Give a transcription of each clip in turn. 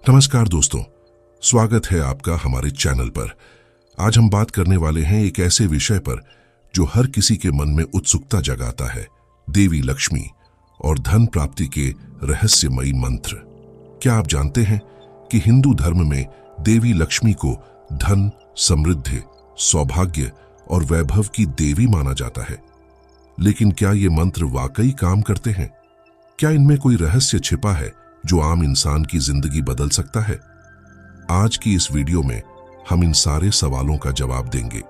नमस्कार दोस्तों, स्वागत है आपका हमारे चैनल पर। आज हम बात करने वाले हैं एक ऐसे विषय पर जो हर किसी के मन में उत्सुकता जगाता है, देवी लक्ष्मी और धन प्राप्ति के रहस्यमयी मंत्र। क्या आप जानते हैं कि हिंदू धर्म में देवी लक्ष्मी को धन, समृद्धि, सौभाग्य और वैभव की देवी माना जाता है? लेकिन क्या ये मंत्र वाकई काम करते हैं? क्या इनमें कोई रहस्य छिपा है जो आम इंसान की जिंदगी बदल सकता है? आज की इस वीडियो में हम इन सारे सवालों का जवाब देंगे।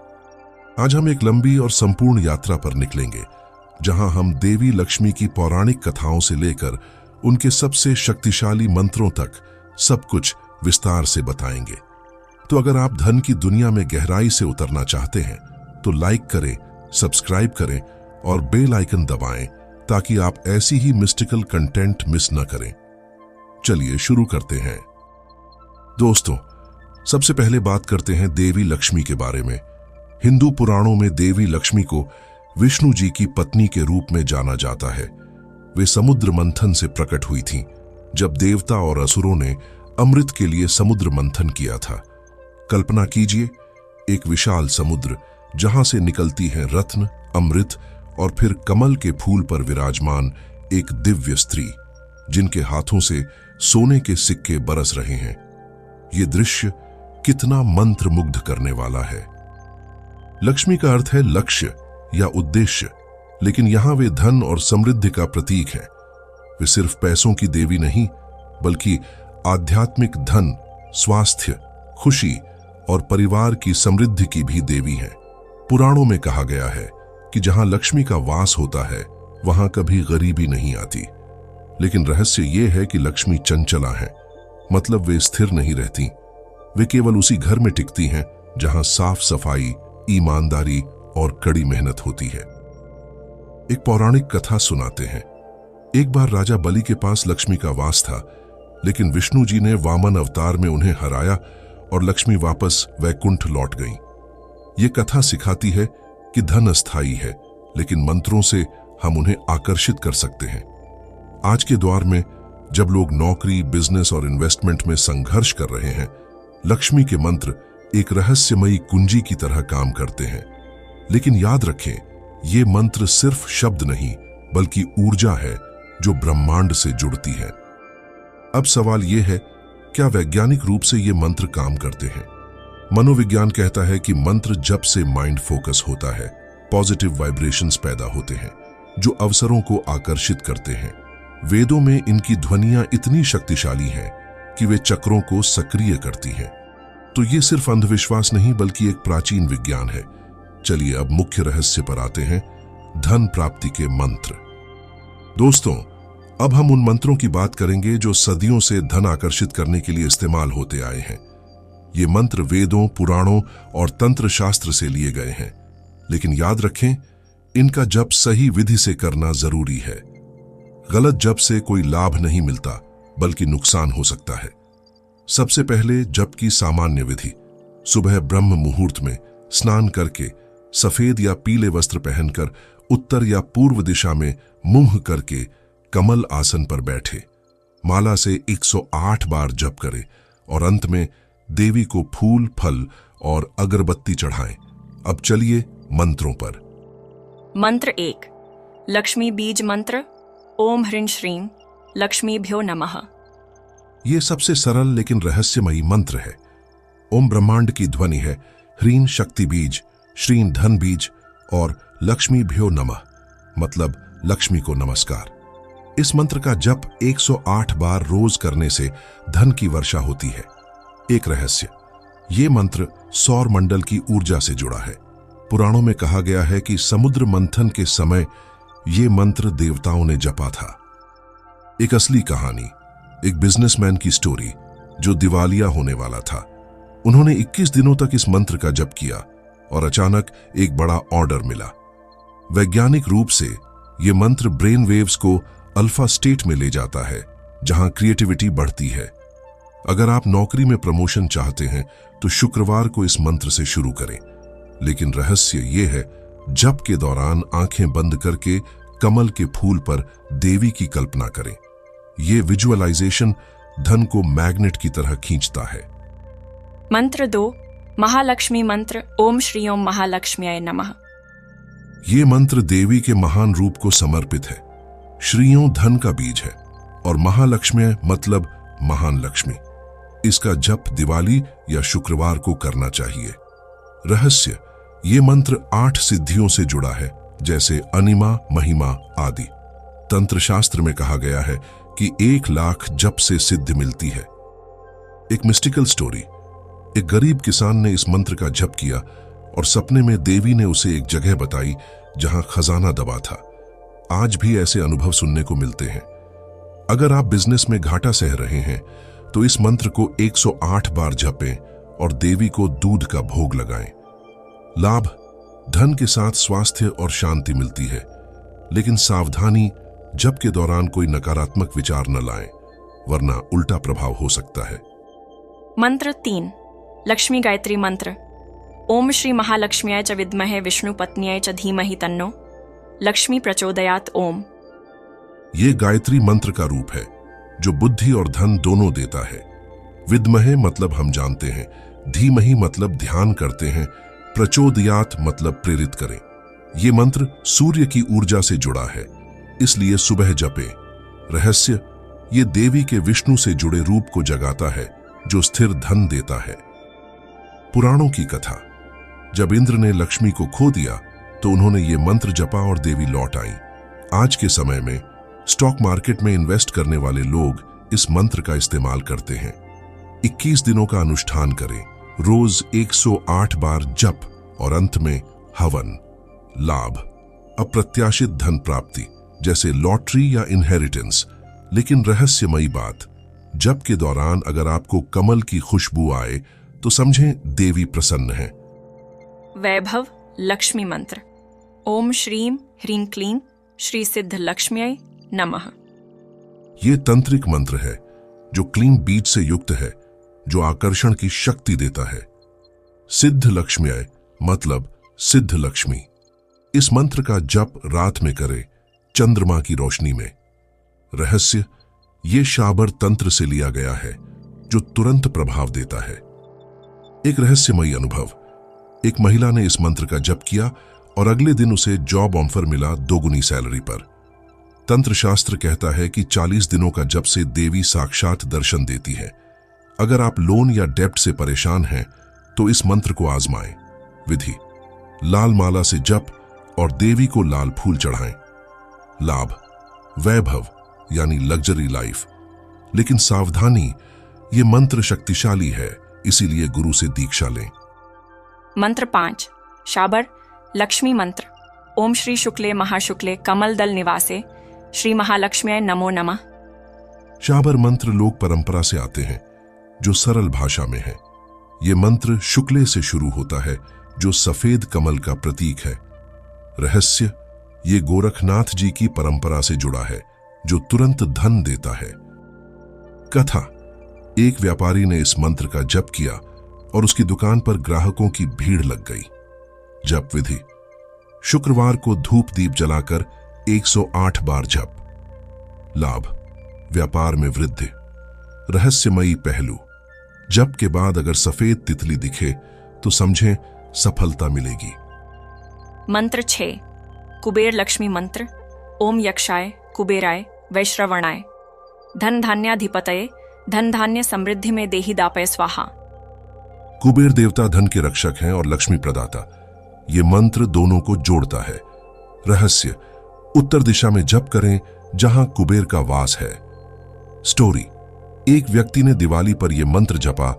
आज हम एक लंबी और संपूर्ण यात्रा पर निकलेंगे, जहां हम देवी लक्ष्मी की पौराणिक कथाओं से लेकर उनके सबसे शक्तिशाली मंत्रों तक सब कुछ विस्तार से बताएंगे। तो अगर आप धन की दुनिया में गहराई से उतरना चाहते हैं तो लाइक करें, सब्सक्राइब करें और बेल आइकन दबाएं ताकि आप ऐसी ही मिस्टिकल कंटेंट मिस न करें। चलिए शुरू करते हैं। दोस्तों, सबसे पहले बात करते हैं देवी लक्ष्मी के बारे में। हिंदू पुराणों में देवी लक्ष्मी को विष्णु जी की पत्नी के रूप में जाना जाता है। वे समुद्र मंथन से प्रकट हुई थीं, जब देवता और असुरों ने अमृत के लिए समुद्र मंथन किया था। कल्पना कीजिए, एक विशाल समुद्र जहां से निकलती हैं रत्न, अमृत और फिर कमल के फूल पर विराजमान एक दिव्य स्त्री, जिनके हाथों से सोने के सिक्के बरस रहे हैं। यह दृश्य कितना मंत्र मुग्ध करने वाला है। लक्ष्मी का अर्थ है लक्ष्य या उद्देश्य, लेकिन यहां वे धन और समृद्धि का प्रतीक हैं। वे सिर्फ पैसों की देवी नहीं, बल्कि आध्यात्मिक धन, स्वास्थ्य, खुशी और परिवार की समृद्धि की भी देवी हैं। पुराणों में कहा गया है कि जहां लक्ष्मी का वास होता है वहां कभी गरीबी नहीं आती। लेकिन रहस्य यह है कि लक्ष्मी चंचला है, मतलब वे स्थिर नहीं रहती। वे केवल उसी घर में टिकती हैं जहां साफ सफाई, ईमानदारी और कड़ी मेहनत होती है। एक पौराणिक कथा सुनाते हैं। एक बार राजा बलि के पास लक्ष्मी का वास था, लेकिन विष्णु जी ने वामन अवतार में उन्हें हराया और लक्ष्मी वापस वैकुंठ लौट गईं। ये कथा सिखाती है कि धन अस्थायी है, लेकिन मंत्रों से हम उन्हें आकर्षित कर सकते हैं। आज के दौर में जब लोग नौकरी, बिजनेस और इन्वेस्टमेंट में संघर्ष कर रहे हैं, लक्ष्मी के मंत्र एक रहस्यमयी कुंजी की तरह काम करते हैं। लेकिन याद रखें, ये मंत्र सिर्फ शब्द नहीं, बल्कि ऊर्जा है जो ब्रह्मांड से जुड़ती है। अब सवाल यह है, क्या वैज्ञानिक रूप से ये मंत्र काम करते हैं? मनोविज्ञान कहता है कि मंत्र जप से माइंड फोकस होता है, पॉजिटिव वाइब्रेशंस पैदा होते हैं जो अवसरों को आकर्षित करते हैं। वेदों में इनकी ध्वनियां इतनी शक्तिशाली हैं कि वे चक्रों को सक्रिय करती हैं। तो ये सिर्फ अंधविश्वास नहीं, बल्कि एक प्राचीन विज्ञान है। चलिए अब मुख्य रहस्य पर आते हैं, धन प्राप्ति के मंत्र। दोस्तों, अब हम उन मंत्रों की बात करेंगे जो सदियों से धन आकर्षित करने के लिए इस्तेमाल होते आए हैं। ये मंत्र वेदों, पुराणों और तंत्र शास्त्र से लिए गए हैं। लेकिन याद रखें, इनका जप सही विधि से करना जरूरी है। गलत जप से कोई लाभ नहीं मिलता, बल्कि नुकसान हो सकता है। सबसे पहले जप की सामान्य विधि। सुबह ब्रह्म मुहूर्त में स्नान करके सफेद या पीले वस्त्र पहनकर उत्तर या पूर्व दिशा में मुंह करके कमल आसन पर बैठे माला से 108 बार जप करें और अंत में देवी को फूल, फल और अगरबत्ती चढ़ाएं। अब चलिए मंत्रों पर। मंत्र 1, लक्ष्मी बीज मंत्र। ओम ह्रीं श्रीं लक्ष्मीभ्यो नमः। यह सबसे सरल लेकिन रहस्यमयी मंत्र है। ओम ब्रह्मांड की ध्वनि है, ह्रीं शक्ति बीज, श्रीं धन बीज और लक्ष्मीभ्यो नमः मतलब लक्ष्मी को नमस्कार। इस मंत्र का जप 108 बार रोज करने से धन की वर्षा होती है। एक रहस्य, ये मंत्र सौर मंडल की ऊर्जा से जुड़ा है। पुराणों में कहा गया है कि समुद्र मंथन के समय ये मंत्र देवताओं ने जपा था। एक असली कहानी, एक बिजनेसमैन की स्टोरी जो दिवालिया होने वाला था। उन्होंने 21 दिनों तक इस मंत्र का जप किया और अचानक एक बड़ा ऑर्डर मिला। वैज्ञानिक रूप से यह मंत्र ब्रेन वेव्स को अल्फा स्टेट में ले जाता है, जहां क्रिएटिविटी बढ़ती है। अगर आप नौकरी में प्रमोशन चाहते हैं तो शुक्रवार को इस मंत्र से शुरू करें। लेकिन रहस्य यह है, जप के दौरान आंखें बंद करके कमल के फूल पर देवी की कल्पना करें। ये विजुअलाइजेशन धन को मैग्नेट की तरह खींचता है। मंत्र 2 महालक्ष्मी मंत्र ओम श्री ओम महालक्ष्म्याय नमः। ये मंत्र देवी के महान रूप को समर्पित है। श्रीयों धन का बीज है और महालक्ष्मी मतलब महान लक्ष्मी। इसका जप दिवाली या शुक्रवार को करना चाहिए। रहस्य, ये मंत्र 8 सिद्धियों से जुड़ा है, जैसे अनिमा, महिमा आदि। तंत्र शास्त्र में कहा गया है कि 1 लाख जप से सिद्धि मिलती है। एक मिस्टिकल स्टोरी, एक गरीब किसान ने इस मंत्र का जप किया और सपने में देवी ने उसे एक जगह बताई जहां खजाना दबा था। आज भी ऐसे अनुभव सुनने को मिलते हैं। अगर आप बिजनेस में घाटा सह रहे हैं तो इस मंत्र को 108 बार जपें और देवी को दूध का भोग लगाएं। लाभ, धन के साथ स्वास्थ्य और शांति मिलती है, लेकिन सावधानी, जप के दौरान कोई नकारात्मक विचार न लाएं, वरना उल्टा प्रभाव हो सकता है। मंत्र 3 लक्ष्मी गायत्री मंत्र ओम श्री महालक्ष्म्याय च विद्महे विष्णु पत्न्याय च धीमहि तन्नो लक्ष्मी प्रचोदयात् ओम। ये गायत्री मंत्र का रूप है जो बुद्धि और धन दोनों देता है। विद्महे मतलब हम जानते हैं, धीमहि मतलब ध्यान करते हैं, प्रचोदयात् मतलब प्रेरित करें। ये मंत्र सूर्य की ऊर्जा से जुड़ा है, इसलिए सुबह जपे। रहस्य, ये देवी के विष्णु से जुड़े रूप को जगाता है जो स्थिर धन देता है। पुराणों की कथा, जब इंद्र ने लक्ष्मी को खो दिया तो उन्होंने ये मंत्र जपा और देवी लौट आई। आज के समय में स्टॉक मार्केट में इन्वेस्ट करने वाले लोग इस मंत्र का इस्तेमाल करते हैं। 21 दिनों का अनुष्ठान करें, रोज 108 बार जप और अंत में हवन। लाभ, अप्रत्याशित धन प्राप्ति जैसे लॉटरी या इनहेरिटेंस। लेकिन रहस्यमयी बात, जप के दौरान अगर आपको कमल की खुशबू आए तो समझें देवी प्रसन्न है। वैभव लक्ष्मी मंत्र ओम श्रीम ह्रीं क्लीं श्री सिद्ध लक्ष्म्याय नमः। ये तंत्रिक मंत्र है जो क्लीन बीज से युक्त है, जो आकर्षण की शक्ति देता है। सिद्ध लक्ष्म्याय मतलब सिद्ध लक्ष्मी। इस मंत्र का जप रात में करें, चंद्रमा की रोशनी में। रहस्य, ये शाबर तंत्र से लिया गया है जो तुरंत प्रभाव देता है। एक रहस्यमयी अनुभव, एक महिला ने इस मंत्र का जप किया और अगले दिन उसे जॉब ऑफर मिला 2 गुनी सैलरी पर। तंत्र शास्त्र कहता है कि 40 दिनों का जप से देवी साक्षात दर्शन देती है। अगर आप लोन या डेब्ट से परेशान हैं तो इस मंत्र को आजमाएं। विधि, लाल माला से जप और देवी को लाल फूल चढ़ाएं। लाभ, वैभव यानी लग्जरी लाइफ। लेकिन सावधानी, ये मंत्र शक्तिशाली है, इसीलिए गुरु से दीक्षा लें। मंत्र 5 शाबर लक्ष्मी मंत्र ओम श्री शुक्ले महाशुक्ले कमल दल निवासे श्री महालक्ष्म्याय नमो नमः। शाबर मंत्र लोक परंपरा से आते हैं जो सरल भाषा में है। ये मंत्र शुक्ले से शुरू होता है जो सफेद कमल का प्रतीक है। रहस्य, ये गोरखनाथ जी की परंपरा से जुड़ा है जो तुरंत धन देता है। कथा, एक व्यापारी ने इस मंत्र का जप किया और उसकी दुकान पर ग्राहकों की भीड़ लग गई। जप विधि, शुक्रवार को धूप दीप जलाकर 108 बार जप। लाभ, व्यापार में वृद्धि। रहस्यमयी पहलू, जप के बाद अगर सफेद तितली दिखे तो समझें सफलता मिलेगी। मंत्र 6 कुबेर लक्ष्मी मंत्र ओम यक्षाय कुबेराय वैश्रवणाय धन धान्याधिपतये धन धान्य समृद्धि में देहि दापय स्वाहा। कुबेर देवता धन के रक्षक हैं और लक्ष्मी प्रदाता। ये मंत्र दोनों को जोड़ता है। रहस्य, उत्तर दिशा में जप करें जहां कुबेर का वास है। स्टोरी, एक व्यक्ति ने दिवाली पर यह मंत्र जपा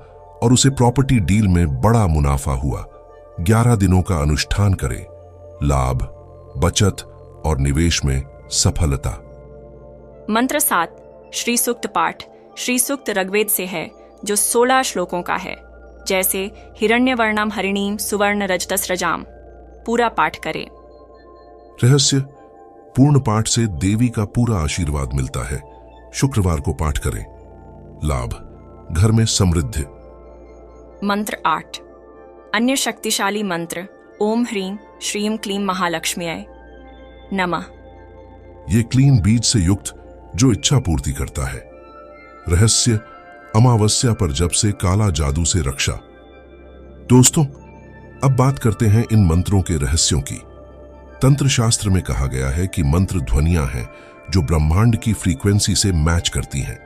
और उसे प्रॉपर्टी डील में बड़ा मुनाफा हुआ। 11 दिनों का अनुष्ठान करें। लाभ, बचत और निवेश में सफलता। मंत्र 7 श्री सूक्त पाठ श्री सूक्त ऋग्वेद से है जो 16 श्लोकों का है, जैसे हिरण्यवर्णम हरिणीम सुवर्ण रजतस्रजाम। पूरा पाठ करें। रहस्य, पूर्ण पाठ से देवी का पूरा आशीर्वाद मिलता है। शुक्रवार को पाठ करें। लाभ, घर में समृद्धि। मंत्र 8 अन्य शक्तिशाली मंत्र ओम ह्रीं श्रीं क्लीं महालक्ष्म्याय नमः। ये क्लीन बीज से युक्त जो इच्छा पूर्ति करता है। रहस्य, अमावस्या पर जप से काला जादू से रक्षा। दोस्तों, अब बात करते हैं इन मंत्रों के रहस्यों की। तंत्र शास्त्र में कहा गया है कि मंत्र ध्वनियां हैं जो ब्रह्मांड की फ्रीक्वेंसी से मैच करती हैं।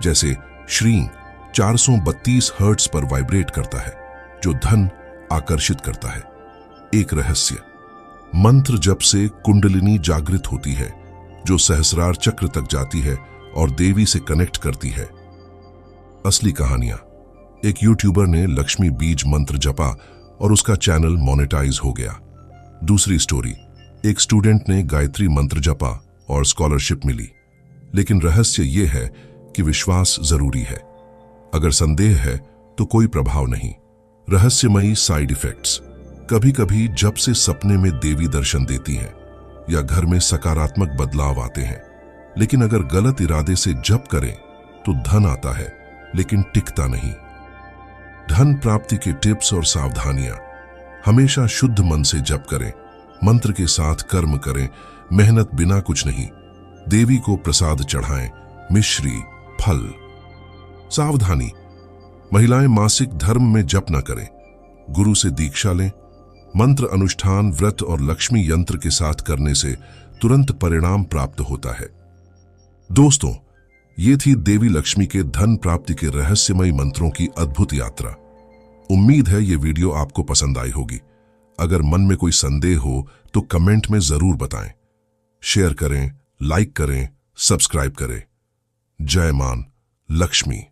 जैसे श्रीं 432 हर्ट्ज पर वाइब्रेट करता है, जो धन आकर्षित करता है। एक रहस्य, मंत्र जप से कुंडलिनी जागृत होती है, जो सहस्रार चक्र तक जाती है और देवी से कनेक्ट करती है। असली कहानियां, एक यूट्यूबर ने लक्ष्मी बीज मंत्र जपा और उसका चैनल मोनेटाइज हो गया। दूसरी स्टोरी, एक स्टूडेंट ने गायत्री मंत्र जपा और स्कॉलरशिप मिली। लेकिन रहस्य यह है कि विश्वास जरूरी है। अगर संदेह है तो कोई प्रभाव नहीं। रहस्यमयी साइड इफेक्ट्स, कभी कभी जप से सपने में देवी दर्शन देती हैं या घर में सकारात्मक बदलाव आते हैं। लेकिन अगर गलत इरादे से जप करें तो धन आता है लेकिन टिकता नहीं। धन प्राप्ति के टिप्स और सावधानियां, हमेशा शुद्ध मन से जप करें, मंत्र के साथ कर्म करें, मेहनत बिना कुछ नहीं, देवी को प्रसाद चढ़ाएं, मिश्री, फल। सावधानी, महिलाएं मासिक धर्म में जप न करें, गुरु से दीक्षा लें। मंत्र अनुष्ठान व्रत और लक्ष्मी यंत्र के साथ करने से तुरंत परिणाम प्राप्त होता है। दोस्तों, ये थी देवी लक्ष्मी के धन प्राप्ति के रहस्यमयी मंत्रों की अद्भुत यात्रा। उम्मीद है ये वीडियो आपको पसंद आई होगी। अगर मन में कोई संदेह हो तो कमेंट में जरूर बताएं। शेयर करें, लाइक करें, सब्सक्राइब करें। जय मां लक्ष्मी।